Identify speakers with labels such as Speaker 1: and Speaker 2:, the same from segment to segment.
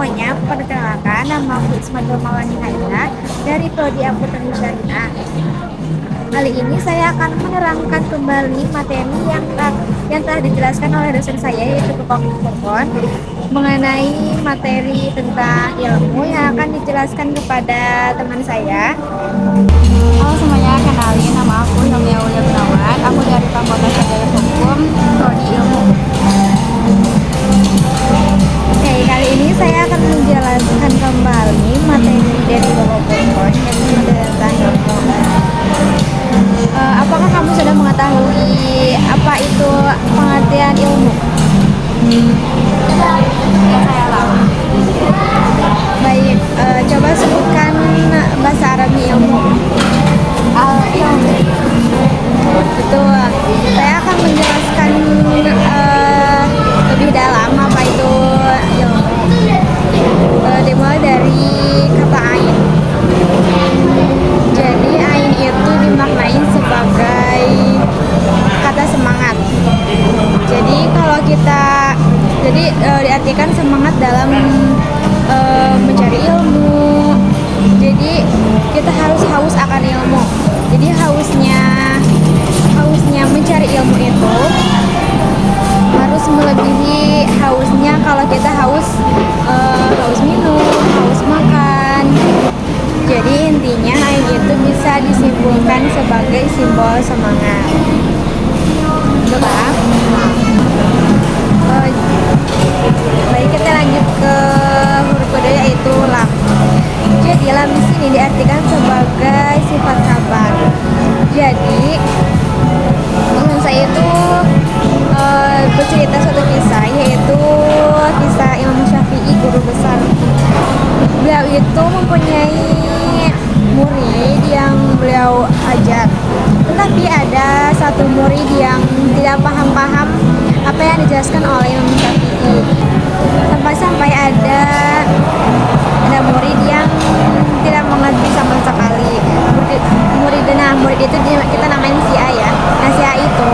Speaker 1: semuanya, perkenalkan nama aku Ismail Mawani Haida dari Prodi Akuntansi Syariah. Kali ini saya akan menerangkan kembali materi yang telah dijelaskan oleh dosen saya, yaitu Bapak Furqon, mengenai materi tentang ilmu yang akan dijelaskan kepada teman saya.
Speaker 2: Halo semuanya, kenalin nama aku Hilmi Aulia Gunawan. Aku dari Fakultas Sarjana Hukum, Prodi Ilmu.
Speaker 1: Oke, kali ini saya akan menjelaskan kembali materi dari Bapak Furqon, yaitu tentang ilmu. Apakah kamu sudah mengetahui apa itu pengertian ilmu?
Speaker 2: Ya, saya tahu.
Speaker 1: Baik, coba sebutkan bahasa Arabnya ilmu.
Speaker 2: Al-ilmu.
Speaker 1: Betul. Saya akan menjelaskan lebih dalam apa itu ilmu. Dimulai dari kata ain. Jadi ain itu dimaknai sebagai kata semangat. Jadi kalau kita diartikan semangat dalam mencari ilmu. Jadi kita harus haus akan ilmu. Jadi hausnya mencari ilmu itu harus melebihi hausnya kalau kita haus minum, haus makan. Jadi intinya ain itu bisa disimpulkan sebagai simbol semangat. Betul? Baik, kita lanjut ke huruf kedua, yaitu lam. Jadi lam di sini diartikan sebagai sifat kabar. Jadi teman saya itu bercerita suatu kisah, yaitu kisah Imam Syafi'i, guru besar. Beliau itu mempunyai murid yang beliau ajar, tetapi ada satu murid yang tidak paham apa yang dijelaskan oleh Imam Syafi'i. Sampai-sampai ada murid yang tidak mengerti sama sekali. Murid itu kita namain si A ya. Nah, si A itu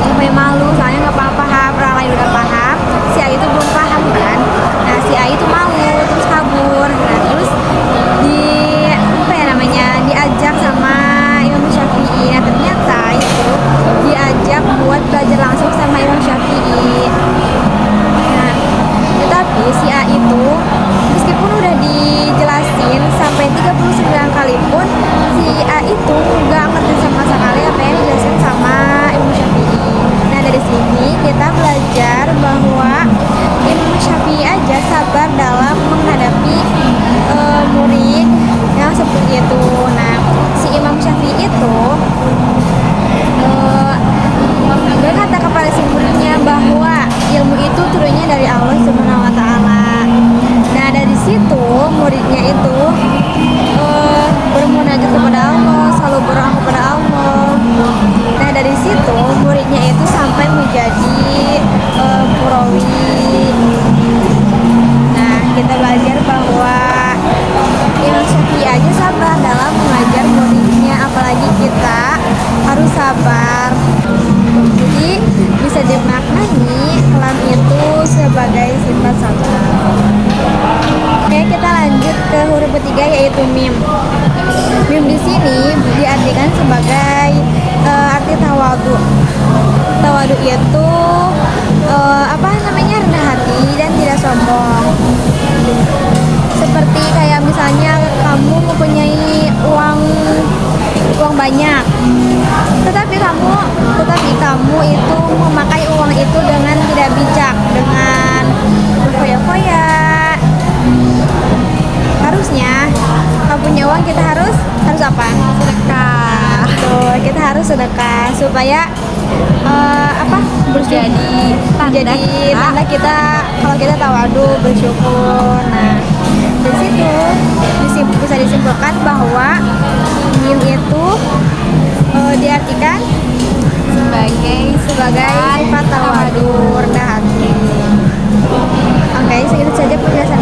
Speaker 1: sampai malu, soalnya nggak paham, orang lain udah paham, si A itu belum paham kan. Nah, si A itu malu, terus kabur. Nah, terus diajak sama Imam Syafi'i. Nah, ternyata itu diajak buat belajar langsung sama Imam Syafi'i. Nah, tetapi si A itu meskipun udah dijelasin sampai 39 kali pun si A itu nggak ngerti sama sekali apa yang dijelasin sama Imam Syafi'i. Nah, dari sini kita belajar bahwa Imam Syafi'i aja sabar dalam menghadapi murid yang seperti itu. Nah, si Imam Syafi'i itu berkata kepada si muridnya bahwa ilmu itu turunnya dari Allah Subhanahu wa Ta'ala. Nah, dari situ muridnya itu bermunajat kepada Allah, selalu berdoa kepada Allah. Nah, dari situ muridnya itu sampai menjadi purawi. Nah, kita belajar bahwa Imam Syafi'i aja sabar dalam mengajar muridnya, apalagi kita harus sabar. Jadi bisa dimaknai lam itu sebagai sifat sabar. Oke, kita lanjut ke huruf ketiga, yaitu mim. Mim di sini diartikan sebagai arti tawadu. Tawadu itu rendah hati dan tidak sombong. Seperti kayak misalnya kamu mempunyai uang banyak, tetapi kamu itu memakai uang itu dengan tidak bijak, dengan berfoya-foya. Harusnya kalau punya uang kita harus apa? Sedekah. Tuh, kita harus sedekah supaya jadi tanda kita kalau kita tawadu, bersyukur. Nah, dari situ bisa disimpulkan bahwa mim itu diartikan sebagai sifat tawadu, rendah hati. Oke, segitu saja penjelasan